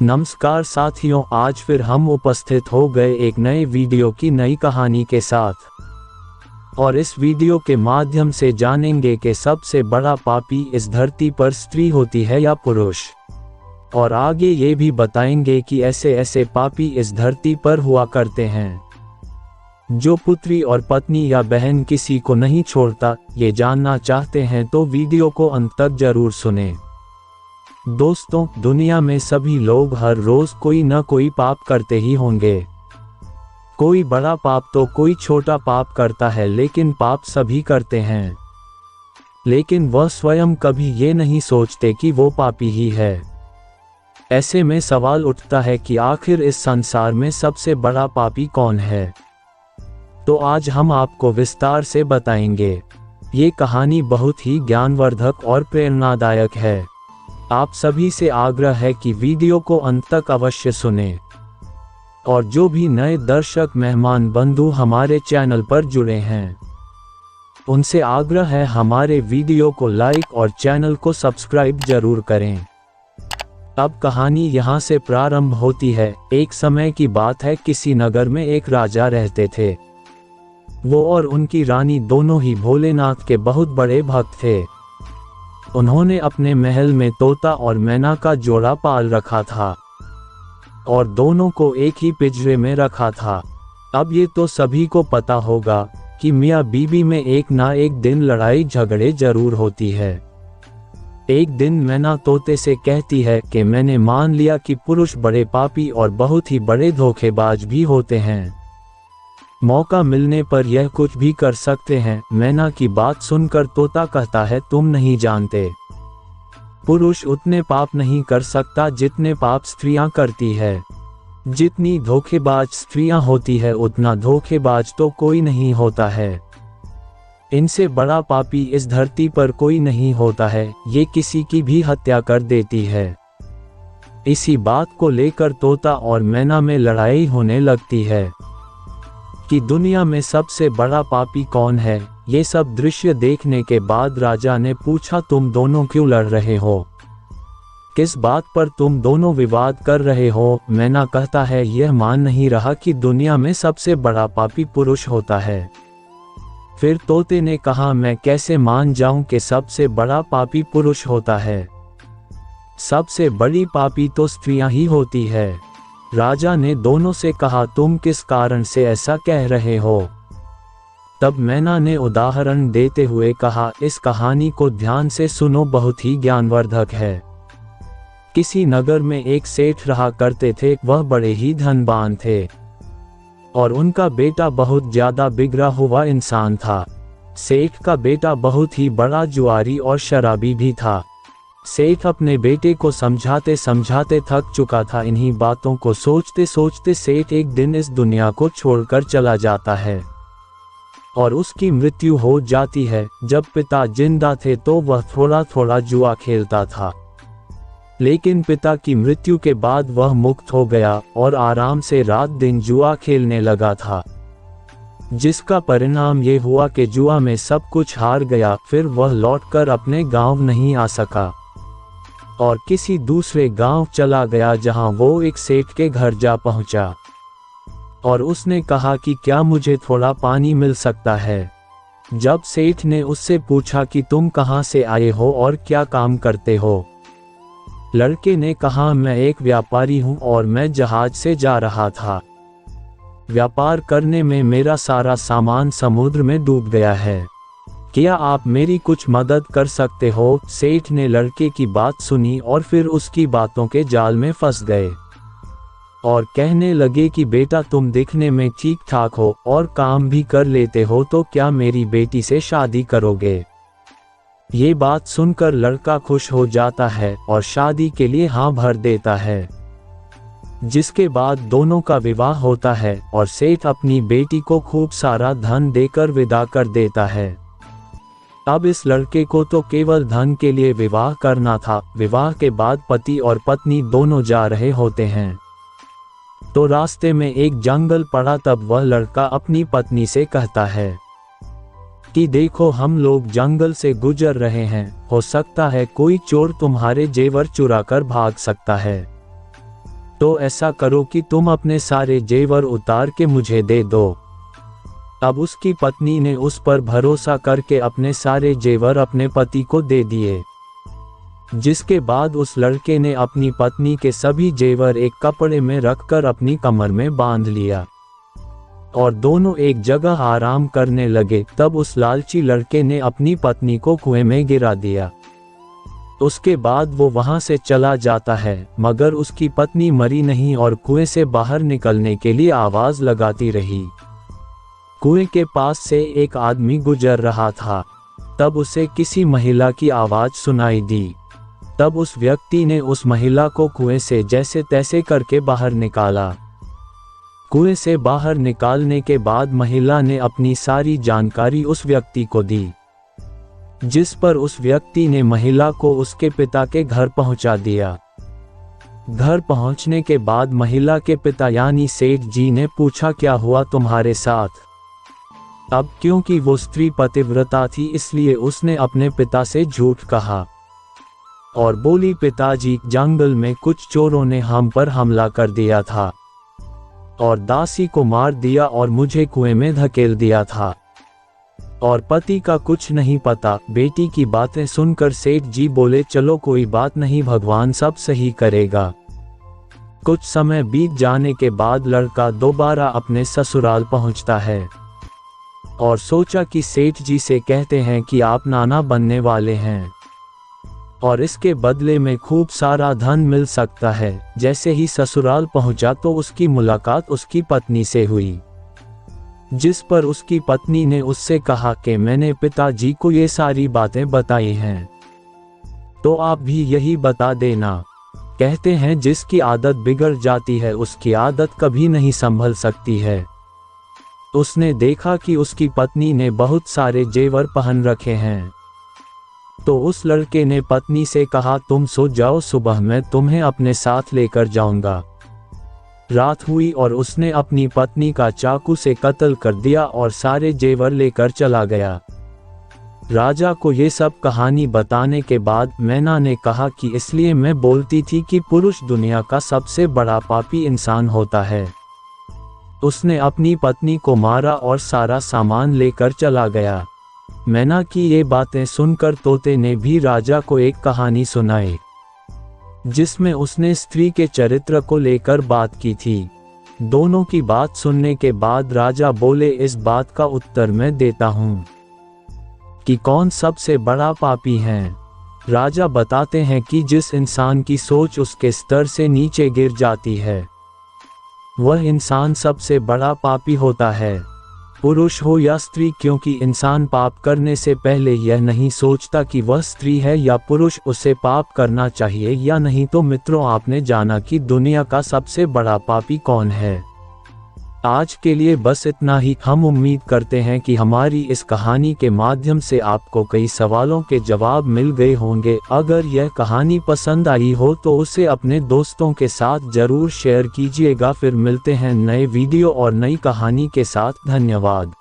नमस्कार साथियों, आज फिर हम उपस्थित हो गए एक नए वीडियो की नई कहानी के साथ। और इस वीडियो के माध्यम से जानेंगे कि सबसे बड़ा पापी इस धरती पर स्त्री होती है या पुरुष। और आगे ये भी बताएंगे कि ऐसे ऐसे पापी इस धरती पर हुआ करते हैं जो पुत्री और पत्नी या बहन किसी को नहीं छोड़ता। ये जानना चाहते हैं तो वीडियो को अंत तक जरूर सुनें। दोस्तों, दुनिया में सभी लोग हर रोज कोई न कोई पाप करते ही होंगे। कोई बड़ा पाप तो कोई छोटा पाप करता है, लेकिन पाप सभी करते हैं। लेकिन वह स्वयं कभी ये नहीं सोचते कि वो पापी ही है। ऐसे में सवाल उठता है कि आखिर इस संसार में सबसे बड़ा पापी कौन है। तो आज हम आपको विस्तार से बताएंगे। ये कहानी बहुत ही ज्ञानवर्धक और प्रेरणादायक है। आप सभी से आग्रह है कि वीडियो को अंत तक अवश्य सुनें। और जो भी नए दर्शक मेहमान बंधु हमारे चैनल पर जुड़े हैं, उनसे आग्रह है हमारे वीडियो को लाइक और चैनल को सब्सक्राइब जरूर करें। अब कहानी यहाँ से प्रारंभ होती है। एक समय की बात है, किसी नगर में एक राजा रहते थे। वो और उनकी रानी दोनों ही भोलेनाथ के बहुत बड़े भक्त थे। उन्होंने अपने महल में तोता और मैना का जोड़ा पाल रखा था और दोनों को एक ही पिंजरे में रखा था। अब ये तो सभी को पता होगा कि मियाँ बीवी में एक ना एक दिन लड़ाई झगड़े जरूर होती है। एक दिन मैना तोते से कहती है कि मैंने मान लिया कि पुरुष बड़े पापी और बहुत ही बड़े धोखेबाज भी होते हैं। मौका मिलने पर यह कुछ भी कर सकते हैं। मैना की बात सुनकर तोता कहता है, तुम नहीं जानते, पुरुष उतने पाप नहीं कर सकता जितने पाप स्त्रियां करती है। जितनी धोखेबाज स्त्रियां होती है, उतना धोखेबाज तो कोई नहीं होता है। इनसे बड़ा पापी इस धरती पर कोई नहीं होता है। ये किसी की भी हत्या कर देती है। इसी बात को लेकर तोता और मैना में लड़ाई होने लगती है कि दुनिया में सबसे बड़ा पापी कौन है। ये सब दृश्य देखने के बाद राजा ने पूछा, तुम दोनों क्यों लड़ रहे हो? किस बात पर तुम दोनों विवाद कर रहे हो? मैना कहता है, यह मान नहीं रहा कि दुनिया में सबसे बड़ा पापी पुरुष होता है। फिर तोते ने कहा, मैं कैसे मान जाऊं कि सबसे बड़ा पापी पुरुष होता है? सबसे बड़ी पापी तो स्त्रियां ही होती है। राजा ने दोनों से कहा, तुम किस कारण से ऐसा कह रहे हो? तब मैना ने उदाहरण देते हुए कहा, इस कहानी को ध्यान से सुनो, बहुत ही ज्ञानवर्धक है। किसी नगर में एक सेठ रहा करते थे। वह बड़े ही धनवान थे और उनका बेटा बहुत ज्यादा बिगड़ा हुआ इंसान था। सेठ का बेटा बहुत ही बड़ा जुआरी और शराबी भी था। सेठ अपने बेटे को समझाते समझाते थक चुका था। इन्हीं बातों को सोचते सोचते सेठ एक दिन इस दुनिया को छोड़कर चला जाता है और उसकी मृत्यु हो जाती है। जब पिता जिंदा थे तो वह थोड़ा थोड़ा जुआ खेलता था, लेकिन पिता की मृत्यु के बाद वह मुक्त हो गया और आराम से रात दिन जुआ खेलने लगा था, जिसका परिणाम ये हुआ कि जुआ में सब कुछ हार गया। फिर वह लौटकर अपने गांव नहीं आ सका और किसी दूसरे गांव चला गया, जहां वो एक सेठ के घर जा पहुंचा और उसने कहा कि क्या मुझे थोड़ा पानी मिल सकता है? जब सेठ ने उससे पूछा कि तुम कहां से आए हो और क्या काम करते हो? लड़के ने कहा, मैं एक व्यापारी हूं और मैं जहाज से जा रहा था। व्यापार करने में मेरा सारा सामान समुद्र में डूब गया है। क्या आप मेरी कुछ मदद कर सकते हो? सेठ ने लड़के की बात सुनी और फिर उसकी बातों के जाल में फंस गए और कहने लगे कि बेटा, तुम दिखने में ठीक ठाक हो और काम भी कर लेते हो, तो क्या मेरी बेटी से शादी करोगे? ये बात सुनकर लड़का खुश हो जाता है और शादी के लिए हाँ भर देता है, जिसके बाद दोनों का विवाह होता है और सेठ अपनी बेटी को खूब सारा धन देकर विदा कर देता है। अब इस लड़के को तो केवल धन के लिए विवाह करना था। विवाह के बाद पति और पत्नी दोनों जा रहे होते हैं तो रास्ते में एक जंगल पड़ा। तब वह लड़का अपनी पत्नी से कहता है कि देखो, हम लोग जंगल से गुजर रहे हैं, हो सकता है कोई चोर तुम्हारे जेवर चुरा कर भाग सकता है। तो ऐसा करो कि तुम अपने सारे जेवर उतार के मुझे दे दो। अब उसकी पत्नी ने उस पर भरोसा करके अपने सारे जेवर अपने पति को दे दिए, जिसके बाद उस लड़के ने अपनी पत्नी के सभी जेवर एक कपड़े में रखकर अपनी कमर में बांध लिया और दोनों एक जगह आराम करने लगे। तब उस लालची लड़के ने अपनी पत्नी को कुएं में गिरा दिया। उसके बाद वो वहां से चला जाता है, मगर उसकी पत्नी मरी नहीं और कुएं से बाहर निकलने के लिए आवाज लगाती रही। कुएं के पास से एक आदमी गुजर रहा था। तब उसे किसी महिला की आवाज सुनाई दी। तब उस व्यक्ति ने उस महिला को कुएं से जैसे तैसे करके बाहर निकाला। कुएं से बाहर निकालने के बाद महिला ने अपनी सारी जानकारी उस व्यक्ति को दी, जिस पर उस व्यक्ति ने महिला को उसके पिता के घर पहुंचा दिया। घर पहुंचने के बाद महिला के पिता यानी सेठ जी ने पूछा, क्या हुआ तुम्हारे साथ? अब क्योंकि वो स्त्री पतिव्रता थी इसलिए उसने अपने पिता से झूठ कहा और बोली, पिताजी, जंगल में कुछ चोरों ने हम पर हमला कर दिया था और दासी को मार दिया और मुझे कुएं में धकेल दिया था और पति का कुछ नहीं पता। बेटी की बातें सुनकर सेठ जी बोले, चलो कोई बात नहीं, भगवान सब सही करेगा। कुछ समय बीत जाने के बाद लड़का दोबारा अपने ससुराल पहुंचता है और सोचा कि सेठ जी से कहते हैं कि आप नाना बनने वाले हैं और इसके बदले में खूब सारा धन मिल सकता है। जैसे ही ससुराल पहुंचा तो उसकी मुलाकात उसकी पत्नी से हुई, जिस पर उसकी पत्नी ने उससे कहा कि मैंने पिताजी को ये सारी बातें बताई हैं, तो आप भी यही बता देना। कहते हैं जिसकी आदत बिगड़ जाती है उसकी आदत कभी नहीं संभल सकती है। उसने देखा कि उसकी पत्नी ने बहुत सारे जेवर पहन रखे हैं, तो उस लड़के ने पत्नी से कहा, तुम सो जाओ, सुबह मैं तुम्हें अपने साथ लेकर जाऊंगा। रात हुई और उसने अपनी पत्नी का चाकू से कत्ल कर दिया और सारे जेवर लेकर चला गया। राजा को ये सब कहानी बताने के बाद मैना ने कहा कि इसलिए मैं बोलती थी कि पुरुष दुनिया का सबसे बड़ा पापी इंसान होता है। उसने अपनी पत्नी को मारा और सारा सामान लेकर चला गया। मैना की ये बातें सुनकर तोते ने भी राजा को एक कहानी सुनाई, जिसमें उसने स्त्री के चरित्र को लेकर बात की थी। दोनों की बात सुनने के बाद राजा बोले, इस बात का उत्तर मैं देता हूँ कि कौन सबसे बड़ा पापी है। राजा बताते हैं कि जिस इंसान की सोच उसके स्तर से नीचे गिर जाती है वह इंसान सबसे बड़ा पापी होता है, पुरुष हो या स्त्री, क्योंकि इंसान पाप करने से पहले यह नहीं सोचता कि वह स्त्री है या पुरुष, उसे पाप करना चाहिए या नहीं। तो मित्रों, आपने जाना कि दुनिया का सबसे बड़ा पापी कौन है। आज के लिए बस इतना ही। हम उम्मीद करते हैं कि हमारी इस कहानी के माध्यम से आपको कई सवालों के जवाब मिल गए होंगे। अगर यह कहानी पसंद आई हो तो उसे अपने दोस्तों के साथ जरूर शेयर कीजिएगा। फिर मिलते हैं नए वीडियो और नई कहानी के साथ। धन्यवाद।